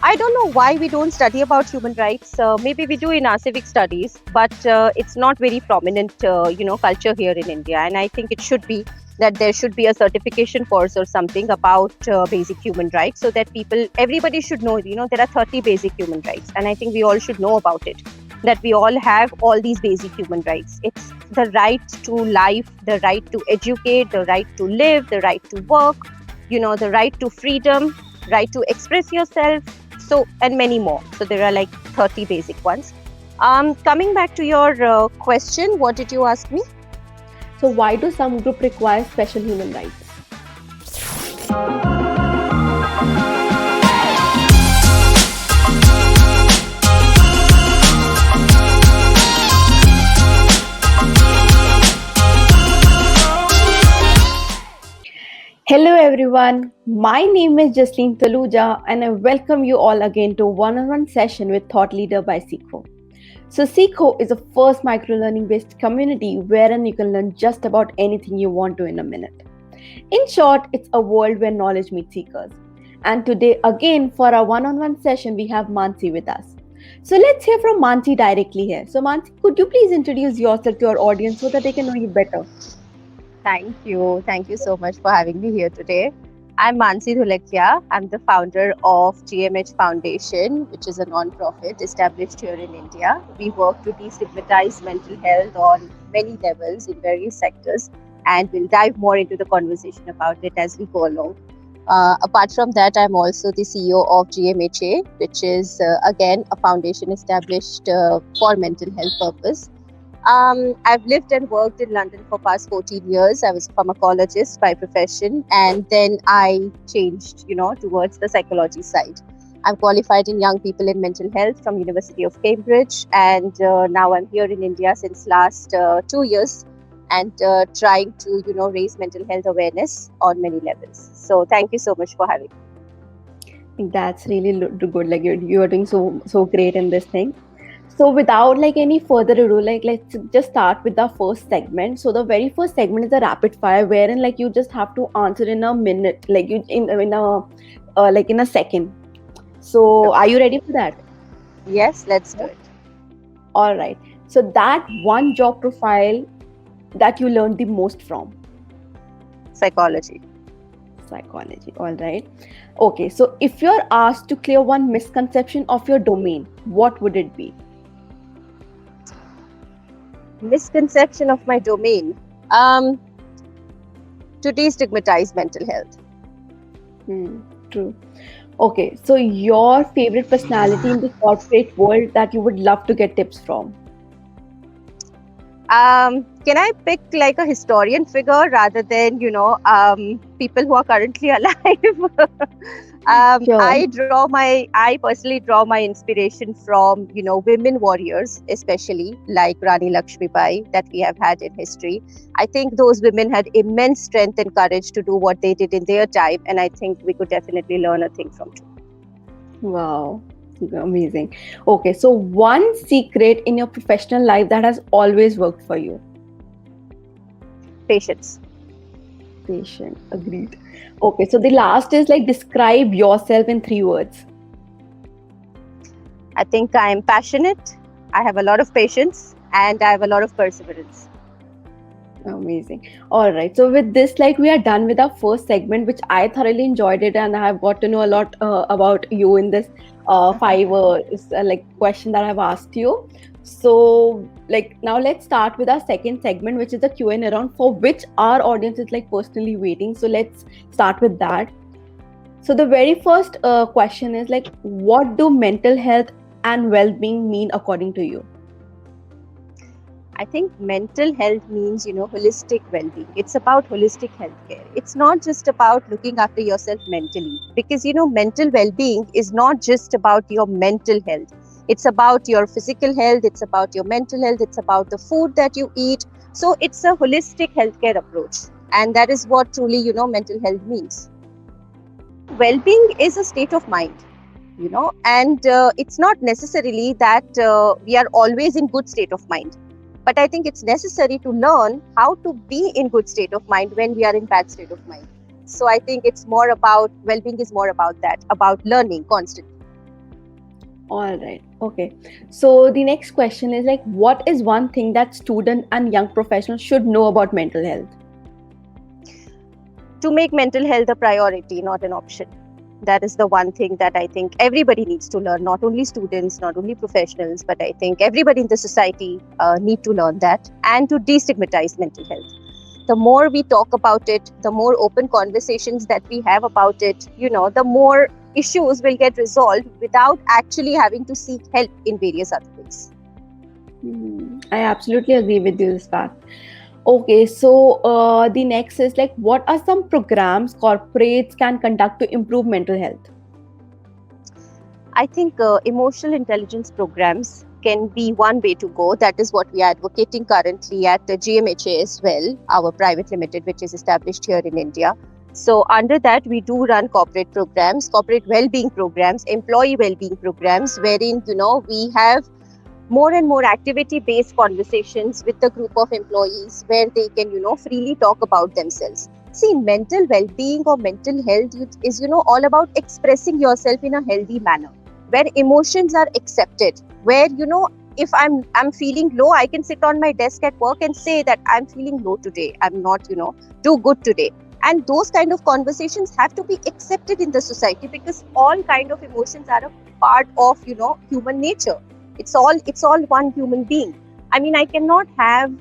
I don't know why we don't study about human rights. Maybe we do in our civic studies, but it's not very prominent, culture here in India. And I think it should be that there should be a certification course or something about basic human rights, so that everybody should know. There are 30 basic human rights, and I think we all should know about it. That we all have all these basic human rights. It's the right to life, the right to educate, the right to live, the right to work, the right to freedom, right to express yourself, so and many more. So there are like 30 basic ones. Coming back to your question, what did you ask me? So why do some group require special human rights? Hello everyone, my name is Jasleen Taluja and I welcome you all again to one-on-one session with Thought Leader by Seekho. So Seekho is a first micro-learning based community wherein you can learn just about anything you want to in a minute. In short, it's a world where knowledge meets seekers. And today again for our one-on-one session we have Mansi with us. So let's hear from Mansi directly here. So Mansi, could you please introduce yourself to our audience so that they can know you better? Thank you. Thank you so much for having me here today. I'm Mansi Dhulekia. I'm the founder of GMH Foundation, which is a non-profit established here in India. We work to destigmatize mental health on many levels in various sectors, and we'll dive more into the conversation about it as we go along. Apart from that, I'm also the CEO of GMHA, which is again a foundation established for mental health purpose. I've lived and worked in London for past 14 years. I was a pharmacologist by profession, and then I changed, towards the psychology side. I'm qualified in young people in mental health from University of Cambridge, and now I'm here in India since last 2 years, and trying to, raise mental health awareness on many levels. So thank you so much for having me. That's really good. Like you are doing so great in this thing. So without any further ado, let's just start with the first segment. So the very first segment is a rapid fire, wherein you just have to answer in a minute, in a second. So are you ready for that? Yes, let's do it. All right. So that one job profile that you learned the most from? Psychology. All right. Okay. So if you're asked to clear one misconception of your domain, what would it be? Misconception of my domain, to destigmatize mental health. True. Okay, so your favorite personality in the corporate world that you would love to get tips from? Can I pick a historian figure rather than people who are currently alive? Sure. I personally draw my inspiration from women warriors, especially like Rani Lakshmibai that we have had in history. I think those women had immense strength and courage to do what they did in their time, and I think we could definitely learn a thing from too. Wow, amazing. Okay, so one secret in your professional life that has always worked for you? Patience. Agreed. Okay, so the last is describe yourself in 3 words. I think I am passionate, I have a lot of patience, and I have a lot of perseverance. Amazing. All right. So with this, we are done with our first segment, which I thoroughly enjoyed it, and I have got to know a lot about you in this 5 question that I've asked you. So now let's start with our second segment, which is the Q&A round, for which our audience is personally waiting. So let's start with that. So the very first question is what do mental health and well-being mean according to you? I think mental health means, holistic well-being. It's about holistic healthcare. It's not just about looking after yourself mentally, because, mental well-being is not just about your mental health. It's about your physical health. It's about your mental health. It's about the food that you eat. So it's a holistic healthcare approach. And that is what truly, mental health means. Well-being is a state of mind, and it's not necessarily that we are always in good state of mind. But I think it's necessary to learn how to be in good state of mind when we are in bad state of mind. So I think it's more about, well-being is more about that, about learning constantly. All right. Okay. So the next question is like, what is one thing that student and young professionals should know about mental health? To make mental health a priority, not an option. That is the one thing that I think everybody needs to learn, not only students, not only professionals, but I think everybody in the society need to learn that, and to destigmatize mental health. The more we talk about it, the more open conversations that we have about it, the more issues will get resolved without actually having to seek help in various other ways. I absolutely agree with you this fact. Okay, so the next is like, what are some programs corporates can conduct to improve mental health? I think emotional intelligence programs can be one way to go. That is what we are advocating currently at the GMHA as well, our private limited, which is established here in India. So under that, we do run corporate programs, corporate well-being programs, employee well-being programs, wherein, we have more and more activity-based conversations with the group of employees where they can, freely talk about themselves. See, mental well-being or mental health is, all about expressing yourself in a healthy manner, where emotions are accepted, where, if I'm feeling low, I can sit on my desk at work and say that I'm feeling low today. I'm not, too good today. And those kind of conversations have to be accepted in the society, because all kind of emotions are a part of, human nature. It's all one human being. I mean, I cannot have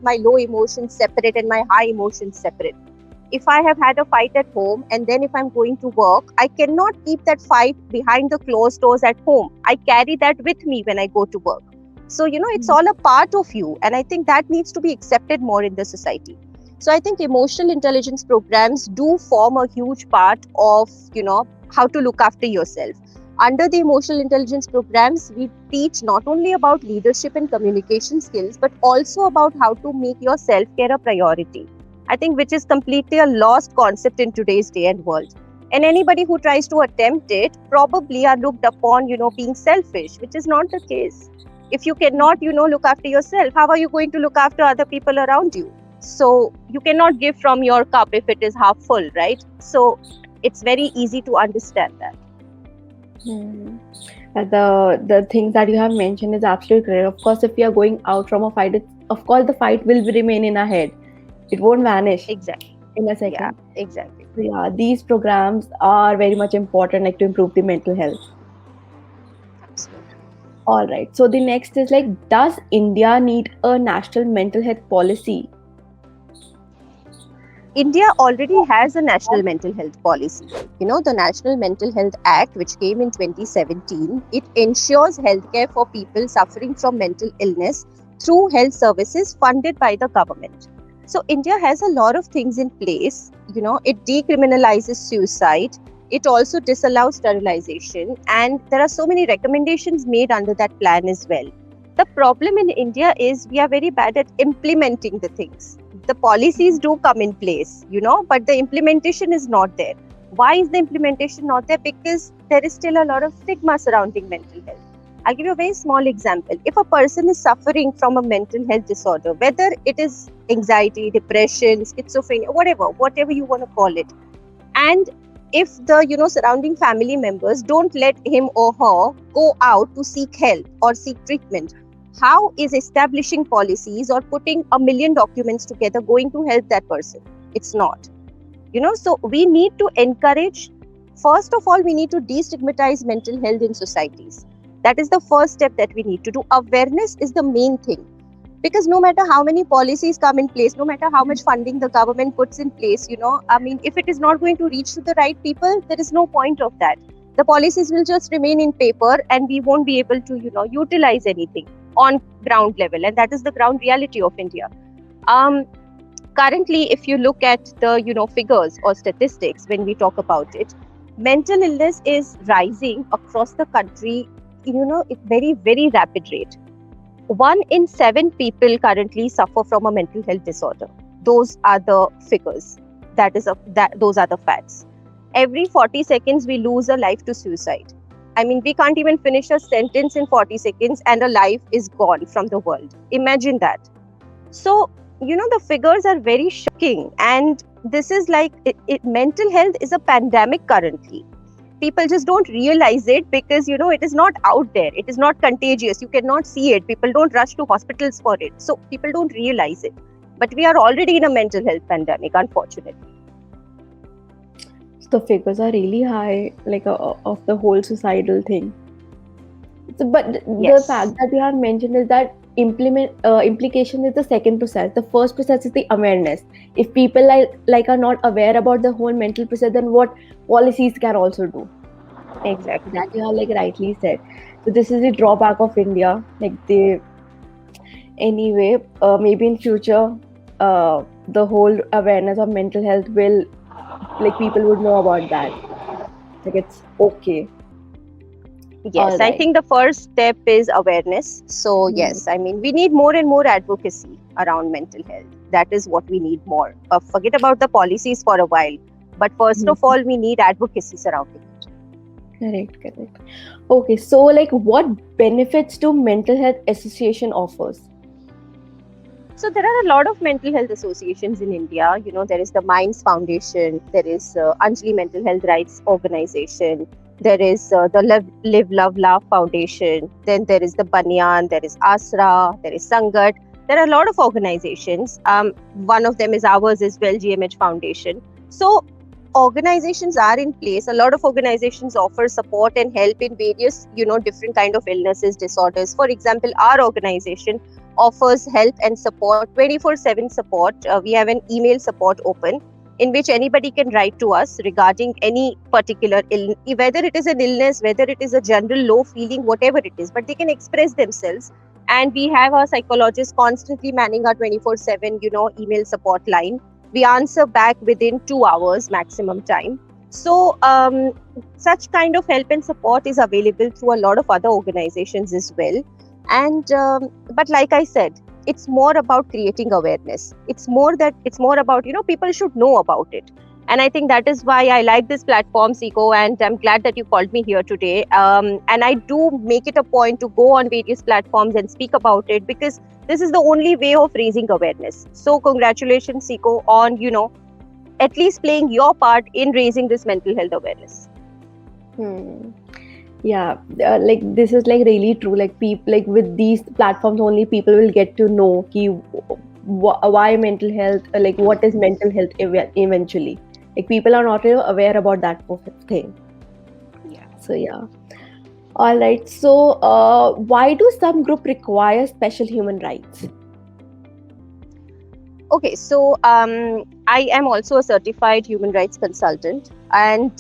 my low emotions separate and my high emotions separate. If I have had a fight at home and then if I'm going to work, I cannot keep that fight behind the closed doors at home. I carry that with me when I go to work. So, it's all a part of you. And I think that needs to be accepted more in the society. So I think emotional intelligence programs do form a huge part of, how to look after yourself. Under the emotional intelligence programs, we teach not only about leadership and communication skills, but also about how to make your self-care a priority. I think which is completely a lost concept in today's day and world. And anybody who tries to attempt it probably are looked upon, being selfish, which is not the case. If you cannot, look after yourself, how are you going to look after other people around you? So you cannot give from your cup if it is half full, right? So it's very easy to understand that. The things that you have mentioned is absolutely correct. Of course, if we are going out from a fight, of course the fight will remain in our head. It won't vanish Exactly. in a second. Yeah, exactly. So yeah, these programs are very much important, like to improve the mental health. Absolutely. All right. So the next is like, does India need a national mental health policy? India already has a national mental health policy. The National Mental Health Act, which came in 2017, it ensures healthcare for people suffering from mental illness through health services funded by the government. So India has a lot of things in place. It decriminalizes suicide. It also disallows sterilization. And there are so many recommendations made under that plan as well. The problem in India is we are very bad at implementing the things. The policies do come in place, but the implementation is not there. Why is the implementation not there? Because there is still a lot of stigma surrounding mental health. I'll give you a very small example. If a person is suffering from a mental health disorder, whether it is anxiety, depression, schizophrenia, whatever you want to call it, and if the surrounding family members don't let him or her go out to seek help or seek treatment, how is establishing policies or putting a million documents together going to help that person? It's not. So we need to encourage, first of all, we need to destigmatize mental health in societies. That is the first step that we need to do. Awareness is the main thing. Because no matter how many policies come in place, no matter how much funding the government puts in place, if it is not going to reach to the right people, there is no point of that. The policies will just remain in paper and we won't be able to, utilize anything on ground level. And that is the ground reality of India. Currently, if you look at the, figures or statistics, when we talk about it, mental illness is rising across the country, at very, very rapid rate. 1 in 7 people currently suffer from a mental health disorder. Those are the figures. Those are the facts. Every 40 seconds, we lose a life to suicide. I mean, we can't even finish a sentence in 40 seconds and a life is gone from the world. Imagine that. So, the figures are very shocking. And this is like, mental health is a pandemic currently. people just don't realize it because, it is not out there. It is not contagious. You cannot see it. People don't rush to hospitals for it. So people don't realize it. But we are already in a mental health pandemic, unfortunately. The figures are really high, like of the whole societal thing. So, but the fact that you have mentioned is that implication is the second process. The first process is the awareness. If people like are not aware about the whole mental process, then what policies can also do? Exactly. That you have like rightly said. So this is the drawback of India. Anyway, maybe in future, the whole awareness of mental health will, like, people would know about that. Like, it's okay. Yes, I think the first step is awareness. So yes, I mean, we need more and more advocacy around mental health. That is what we need more. Forget about the policies for a while. But first of all, we need advocacy surrounding it. Correct. Okay, so like what benefits do Mental Health Association offers? So there are a lot of mental health associations in India. There is the Minds Foundation, there is Anjali Mental Health Rights Organization, there is the Live, Love, Laugh Foundation, then there is the Banyan, there is Asra, there is Sangat. There are a lot of organizations. One of them is ours as well, GMH Foundation. So organizations are in place. A lot of organizations offer support and help in various, different kind of illnesses, disorders. For example, our organization offers help and support, 24/7 support. We have an email support open in which anybody can write to us regarding any particular illness, whether it is an illness, whether it is a general low feeling, whatever it is, but they can express themselves. And we have our psychologists constantly manning our 24/7, email support line. We answer back within 2 hours maximum time. So such kind of help and support is available through a lot of other organizations as well. And but like I said, it's more about creating awareness. It's more about, people should know about it. And I think that is why I like this platform, Seeko, and I'm glad that you called me here today. And I do make it a point to go on various platforms and speak about it, because this is the only way of raising awareness. So congratulations, Seeko, on, at least playing your part in raising this mental health awareness. Yeah, like this is like really true. Like people, like with these platforms only, people will get to know why mental health, like what is mental health eventually. Like people are not aware about that thing. Yeah. So yeah. All right. So why do some group require special human rights? Okay, so I am also a certified human rights consultant, and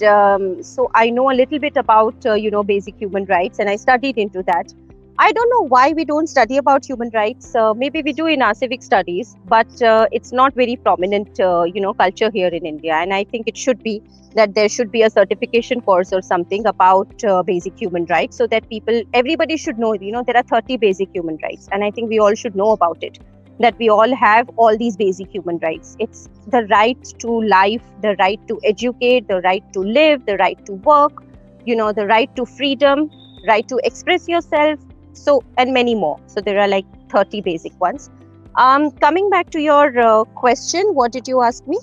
so I know a little bit about basic human rights, and I studied into that. I don't know why we don't study about human rights. Maybe we do in our civic studies, but it's not very prominent, culture here in India. And I think it should be that there should be a certification course or something about basic human rights, so that everybody should know. There are 30 basic human rights, and I think we all should know about it. That we all have all these basic human rights. It's the right to life, the right to educate, the right to live, the right to work, the right to freedom, right to express yourself, so and many more. So there are like 30 basic ones. Coming back to your question, what did you ask me?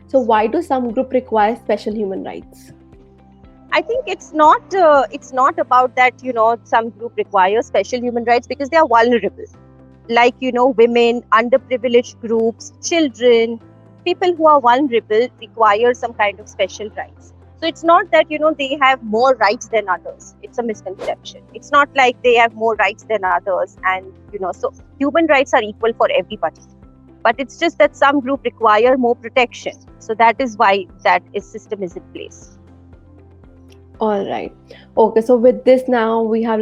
So why do some group require special human rights? I think it's not about that, some group requires special human rights because they are vulnerable. Like, women, underprivileged groups, children, people who are vulnerable require some kind of special rights. So it's not that, they have more rights than others. It's a misconception. It's not like they have more rights than others. And, so human rights are equal for everybody. But it's just that some group require more protection. So that is why that system is in place. All right. Okay. So with this now, we have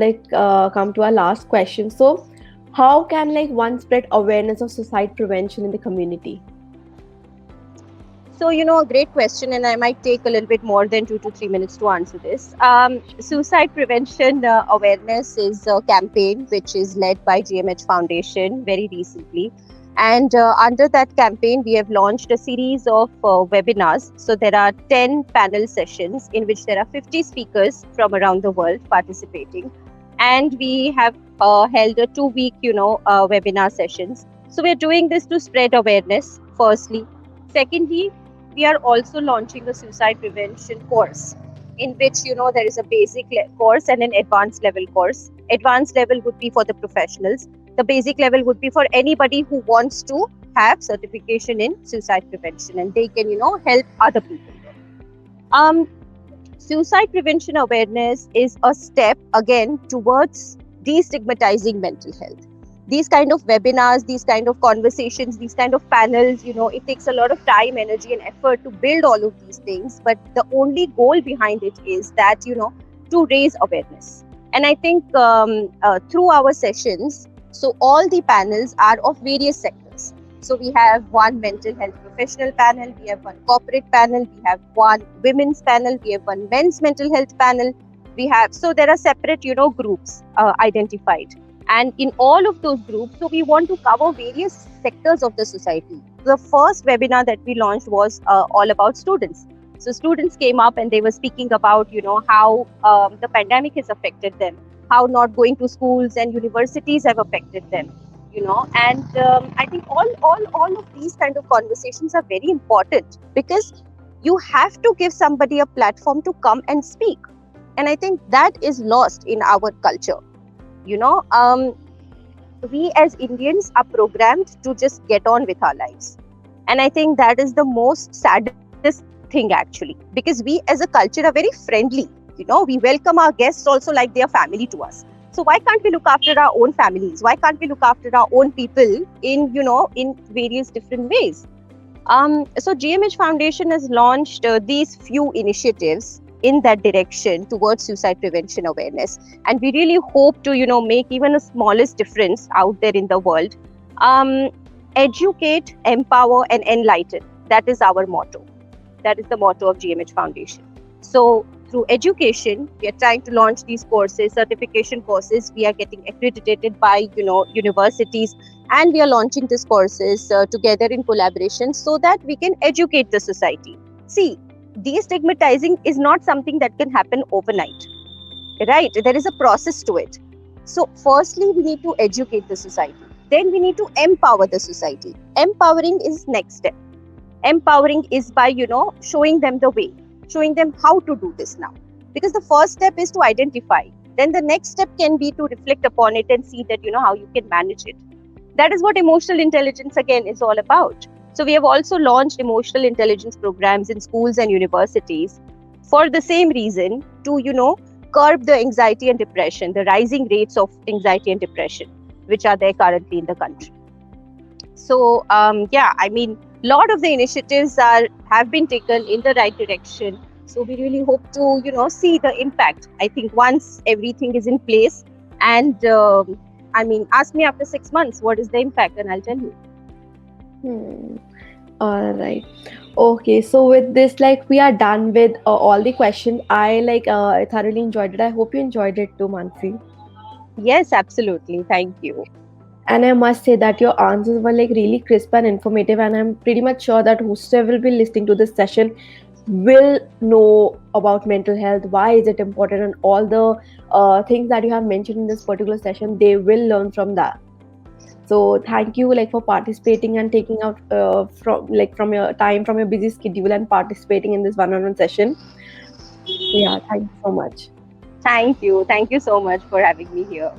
come to our last question. So how can one spread awareness of suicide prevention in the community? So, a great question, and I might take a little bit more than 2 to 3 minutes to answer this. Suicide prevention awareness is a campaign which is led by GMH Foundation very recently. And under that campaign, we have launched a series of webinars. So there are 10 panel sessions in which there are 50 speakers from around the world participating. And we have held a 2-week, webinar sessions. So we're doing this to spread awareness, firstly. Secondly, we are also launching a suicide prevention course in which there is a basic course and an advanced level course. Advanced level would be for the professionals. The basic level would be for anybody who wants to have certification in suicide prevention, and they can help other people. Um, Suicide prevention awareness is a step again towards destigmatizing mental health. These kind of webinars, these kind of conversations, these kind of panels, it takes a lot of time, energy, and effort to build all of these things. But the only goal behind it is that, to raise awareness. And I think through our sessions, so all the panels are of various sectors. So we have one mental health professional panel, we have one corporate panel, we have one women's panel, we have one men's mental health panel. So there are separate, groups identified. And in all of those groups, so we want to cover various sectors of the society. The first webinar that we launched was all about students. So students came up and they were speaking about, how the pandemic has affected them, how not going to schools and universities have affected them, and I think all of these kind of conversations are very important, because you have to give somebody a platform to come and speak. And I think that is lost in our culture. We as Indians are programmed to just get on with our lives. And I think that is the most saddest thing, actually, because we as a culture are very friendly. We welcome our guests also like they are family to us. So why can't we look after our own families? Why can't we look after our own people in various different ways? So GMH Foundation has launched these few initiatives in that direction towards suicide prevention awareness. And we really hope to, make even a smallest difference out there in the world. Educate, empower, and enlighten. That is our motto. That is the motto of GMH Foundation. So through education, we are trying to launch these courses, certification courses. We are getting accredited by, universities, and we are launching these courses together in collaboration so that we can educate the society. See, destigmatizing is not something that can happen overnight, right? There is a process to it. So firstly, we need to educate the society. Then we need to empower the society. Empowering is next step. Empowering is by, showing them the way, showing them how to do this now. Because the first step is to identify. Then the next step can be to reflect upon it and see that, how you can manage it. That is what emotional intelligence again is all about. So we have also launched emotional intelligence programs in schools and universities for the same reason, to, curb the anxiety and depression, the rising rates of anxiety and depression, which are there currently in the country. So, lot of the initiatives have been taken in the right direction. So we really hope to, see the impact. I think once everything is in place, and ask me after 6 months, what is the impact, and I'll tell you. All right. Okay. So with this, we are done with all the questions. I thoroughly enjoyed it. I hope you enjoyed it too, Mansi. Yes, absolutely. Thank you. And I must say that your answers were really crisp and informative, and I'm pretty much sure that whosoever will be listening to this session will know about mental health, why is it important, and all the things that you have mentioned in this particular session, they will learn from that. So thank you for participating and taking out from your time, from your busy schedule, and participating in this one-on-one session. Yeah, thank you so much. Thank you so much for having me here.